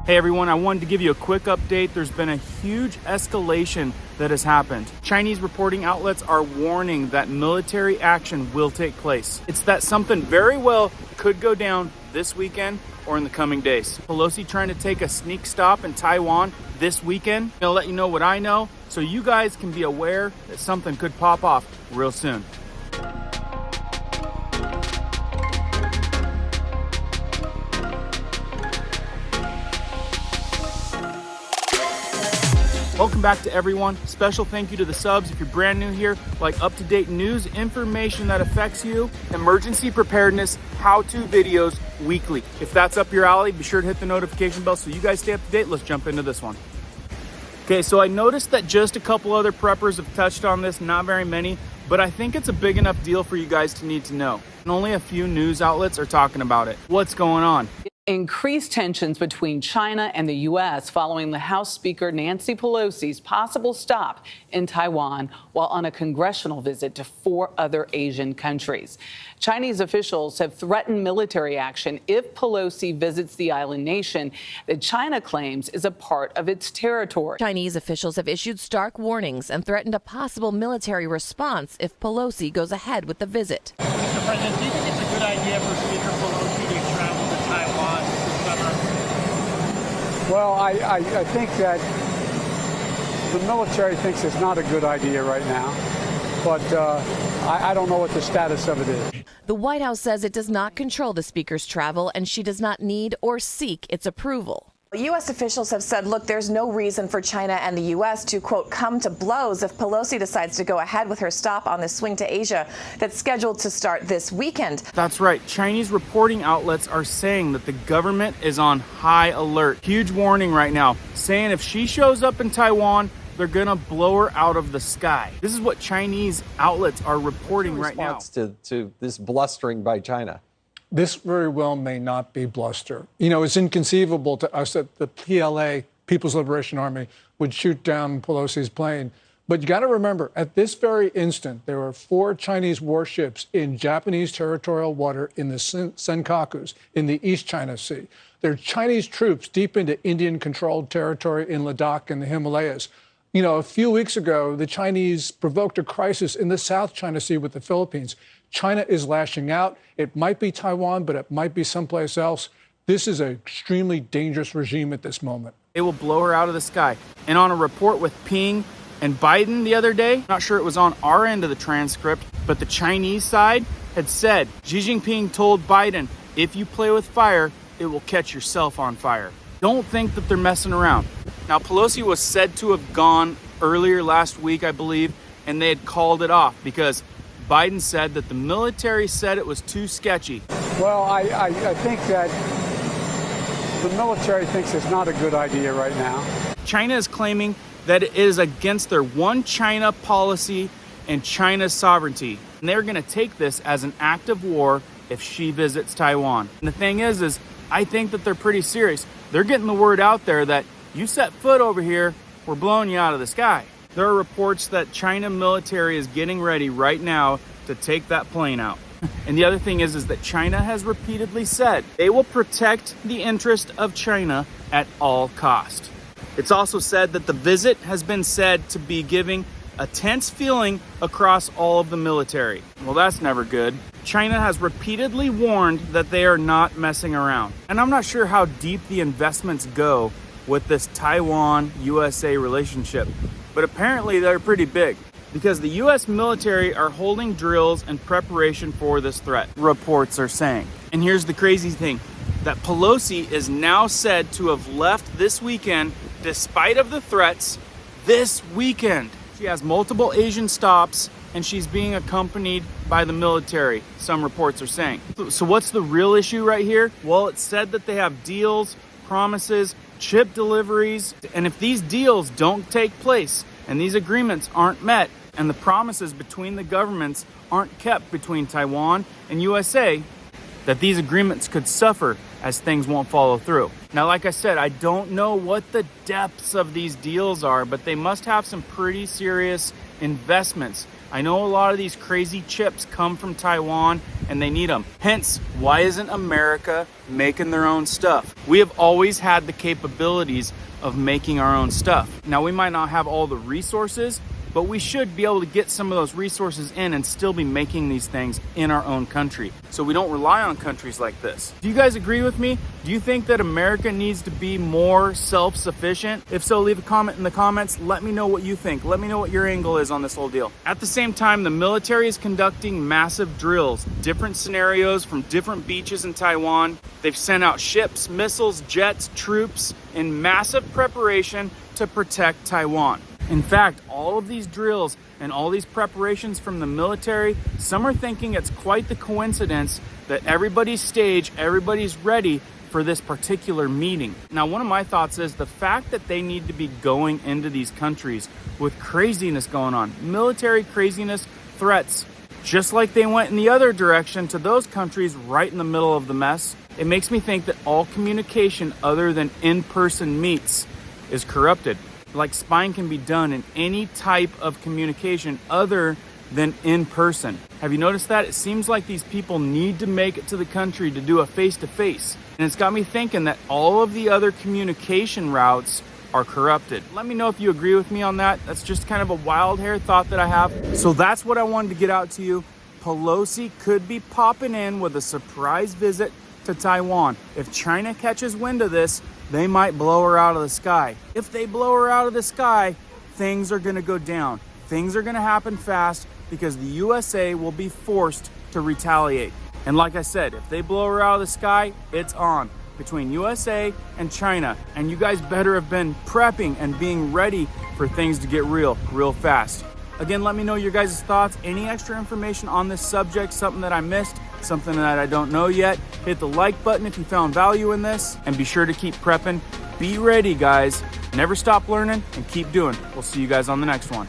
Hey everyone, I wanted to give you a quick update. There's been a huge escalation that has happened. Chinese reporting outlets are warning that military action will take place. It's that something very well could go down this weekend or in the coming days. Pelosi trying to take a sneak stop in Taiwan this weekend. I'll let you know what I know so you guys can be aware that something could pop off real soon. Welcome back to everyone. Special thank you to the subs. If you're brand new here, like up-to-date news, information that affects you, emergency preparedness, how-to videos weekly. If that's up your alley, be sure to hit the notification bell so you guys stay up to date. Let's jump into this one. Okay, so I noticed that just a couple other preppers have touched on this, not very many, but I think it's a big enough deal for you guys to need to know. And only a few news outlets are talking about it. What's going on? Increased tensions between China and the U.S. following the House Speaker Nancy Pelosi's possible stop in Taiwan while on a congressional visit to 4 other Asian countries. Chinese officials have threatened military action if Pelosi visits the island nation that China claims is a part of its territory. Chinese officials have issued stark warnings and threatened a possible military response if Pelosi goes ahead with the visit. Mr. President, do you think it's a good idea for Speaker Pelosi to travel to Taiwan this summer? Well, I think that the military thinks it's not a good idea right now, but I don't know what the status of it is. The White House says it does not control the speaker's travel and she does not need or seek its approval. U.S. officials have said, look, there's no reason for China and the U.S. to, quote, come to blows if Pelosi decides to go ahead with her stop on this swing to Asia that's scheduled to start this weekend. That's right. Chinese reporting outlets are saying that the government is on high alert. Huge warning right now, saying if she shows up in Taiwan, they're going to blow her out of the sky. This is what Chinese outlets are reporting right now. To this blustering by China. This very well may not be bluster. You know, it's inconceivable to us that the PLA, People's Liberation Army, would shoot down Pelosi's plane. But you got to remember, at this very instant, there were 4 Chinese warships in Japanese territorial water in the Senkakus in the East China Sea. There are Chinese troops deep into Indian-controlled territory in Ladakh and the Himalayas. You know, a few weeks ago, the Chinese provoked a crisis in the South China Sea with the Philippines. China is lashing out. It might be Taiwan, but it might be someplace else. This is an extremely dangerous regime at this moment. They will blow her out of the sky. And on a report with Ping and Biden the other day, not sure it was on our end of the transcript, but the Chinese side had said, Xi Jinping told Biden, if you play with fire, it will catch yourself on fire. Don't think that they're messing around. Now, Pelosi was said to have gone earlier last week, I believe, and they had called it off because Biden said that the military said it was too sketchy. Well, I think that the military thinks it's not a good idea right now. China is claiming that it is against their one China policy and China's sovereignty. And they're going to take this as an act of war if she visits Taiwan. And the thing is I think that they're pretty serious. They're getting the word out there that you set foot over here, we're blowing you out of the sky. There are reports that China military is getting ready right now to take that plane out. And the other thing is that China has repeatedly said they will protect the interest of China at all cost. It's also said that the visit has been said to be giving a tense feeling across all of the military. Well, that's never good. China has repeatedly warned that they are not messing around. And I'm not sure how deep the investments go with this Taiwan-USA relationship, but apparently they're pretty big because the U.S. military are holding drills in preparation for this threat, reports are saying. And here's the crazy thing, that Pelosi is now said to have left this weekend despite of the threats this weekend. She has multiple Asian stops and she's being accompanied by the military, some reports are saying. So what's the real issue right here? Well, it's said that they have deals, promises, chip deliveries, and if these deals don't take place and these agreements aren't met and the promises between the governments aren't kept between Taiwan and USA, that these agreements could suffer as things won't follow through. Now, like I said, I don't know what the depths of these deals are, but they must have some pretty serious investments. I know a lot of these crazy chips come from Taiwan and they need them. Hence, why isn't America making their own stuff? We have always had the capabilities of making our own stuff. Now, we might not have all the resources, but we should be able to get some of those resources in and still be making these things in our own country, so we don't rely on countries like this. Do you guys agree with me? Do you think that America needs to be more self-sufficient? If so, leave a comment in the comments. Let me know what you think. Let me know what your angle is on this whole deal. At the same time, the military is conducting massive drills, different scenarios from different beaches in Taiwan. They've sent out ships, missiles, jets, troops in massive preparation to protect Taiwan. In fact, all of these drills and all these preparations from the military, some are thinking it's quite the coincidence that everybody's staged, everybody's ready for this particular meeting. Now, one of my thoughts is the fact that they need to be going into these countries with craziness going on, military craziness, threats, just like they went in the other direction to those countries right in the middle of the mess. It makes me think that all communication other than in-person meets is corrupted. Like, spying can be done in any type of communication other than in person. Have you noticed that? It seems like these people need to make it to the country to do a face-to-face. And it's got me thinking that all of the other communication routes are corrupted. Let me know if you agree with me on that. That's just kind of a wild hair thought that I have. So that's what I wanted to get out to you. Pelosi could be popping in with a surprise visit to Taiwan. If China catches wind of this, they might blow her out of the sky. If they blow her out of the sky, things are gonna go down. Things are gonna happen fast because the USA will be forced to retaliate. And like I said, if they blow her out of the sky, it's on between USA and China. And you guys better have been prepping and being ready for things to get real fast. Again, let me know your guys' thoughts. Any extra information on this subject, something that I missed, something that I don't know yet, hit the like button if you found value in this, and be sure to keep prepping. Be ready, guys. Never stop learning and keep doing. We'll see you guys on the next one.